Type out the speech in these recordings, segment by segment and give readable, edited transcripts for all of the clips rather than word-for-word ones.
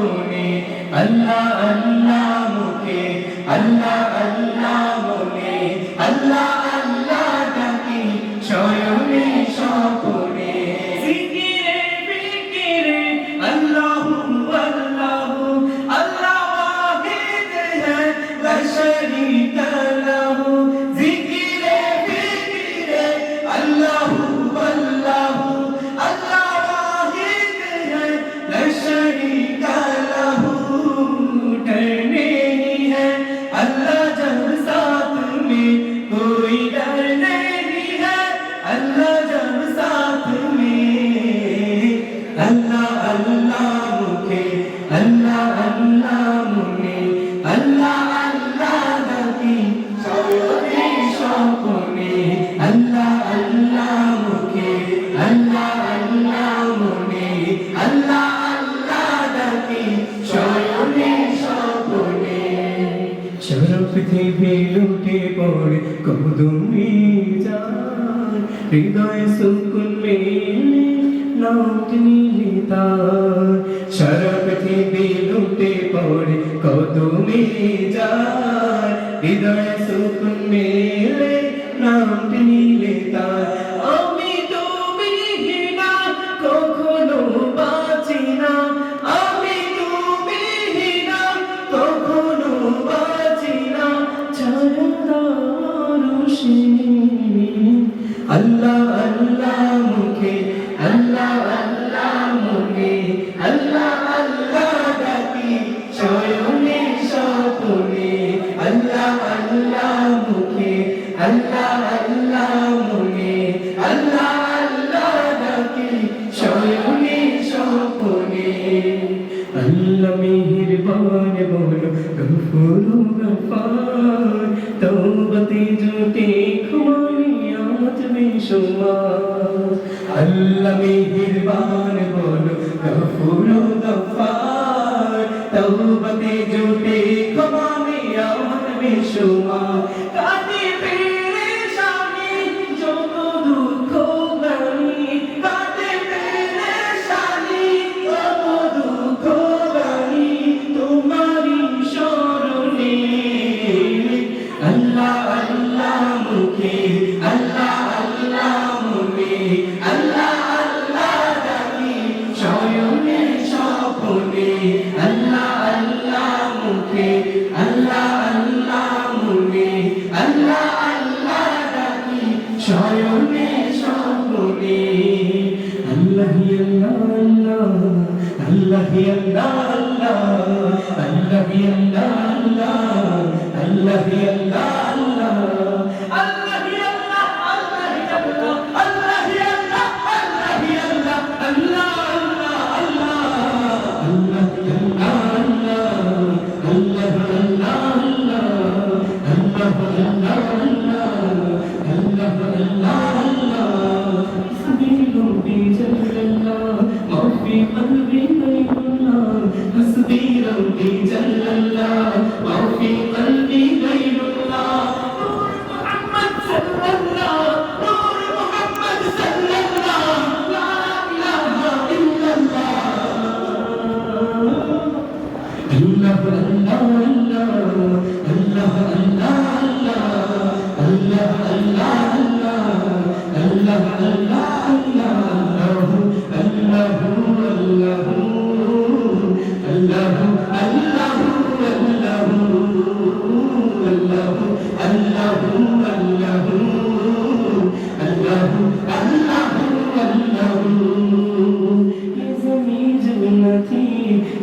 স্বপনে আল্লাহ আল্লাহ মুখে আল্লাহ আল্লাহ মনে আল্লাহ আল্লাহ ডাকি শয়নে স্বপনে জিকিরে ফিকিরে আল্লাহু আল্লাহু আল্লাহ ওয়াহিদ হ্যায় লা শারীকা লাহু জিকিরে ফিকিরে আল্লাহু আল্লাহু আল্লাহ ওয়াহিদ হ্যায় লা শারীকা লাহু डरने ही है अल्लाह जब साथ में कोई डर नहीं है अल्लाह जब साथ में अल्लाह अल्लाह मुखे अल्लाह अल्लाह मुने अल्लाह अल्लाह नबी शौरे शौकने अल्लाह अल्लाह मुखे अल्लाह अल्लाह मुने अल्लाह अल्लाह नबी शौरे शरफ पृथ्वी लुटे पड़े कदमे जान हृदय सुकुन मेले लौट नीलिता शरफ पृथ्वी लुटे पड़े कदमे जान हृदय सुकुन मेले लौट नीलिता আমি তুমি বিনা কখনো বাঁচি না আমি তুমি বিনা কখনো अल्लाह अल्लाह मुखे अल्लाह अल्लाह मुने अल्लाह अल्लाह डाकी शयने स्वपने अल्लाह अल्लाह मुखे अल्लाह अल्लाह मुने अल्लाह अल्लाह डाकी शयने स्वपने अल्लाह मेहरबान बोलो गफूर गफार तौबते जुटे खुमानियात बेशुमार अल्लाह मेहरबान बोलो गफूर गफार तौबते जुटे खुमानियात बेशुमार काटे पेरेशानी जो तो दुख गनी काटे पेरेशानी जो तो दुख गनी तुम्हारी शरणे अल्लाह अल्लाह मुखे अल्लाह अल्लाह मुने अल्लाह अल्लाह डाकी शयने स्वपने अल्लाह अल्लाह मुखे अल्लाह अल्लाह मुने अल्लाह अल्लाह डाकी शयने स्वपने अल्लाह अल्लाह अल्लाह अल्लाह अल्लाह अल्लाह अल्लाह हस्बी रब्बी जल्लल्लाह मा फी क़ल्बी गैरुल्लाह नूर मुहम्मद सल्लल्लाह नूर मुहम्मद सल्लल्लाह ला इलाहा इल्लल्लाह अल्लाह अल्लाह अल्लाह अल्लाह अल्लाह अल्लाह अल्लाह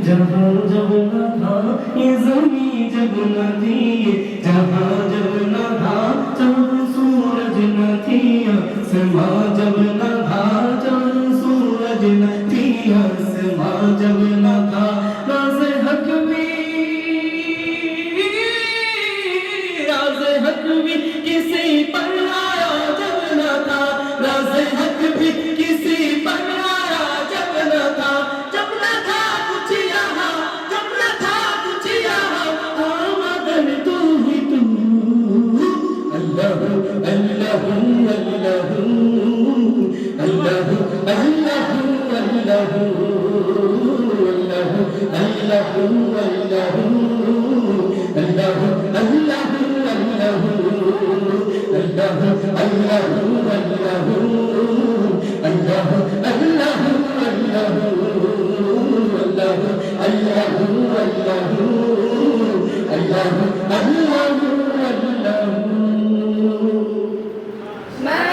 जहाँ जब न था ये ज़मीं जब न थी जहाँ जब न था चाँद सूरज न थी आसमां जब न था चाँद सूरज न थी आसमां जब न था राज़ हक भी किसी पर आया जब न था राज़ हक भी किसी पर आया जब न था अल्लाह अल्लाह अल्लाह अल्लाह Allah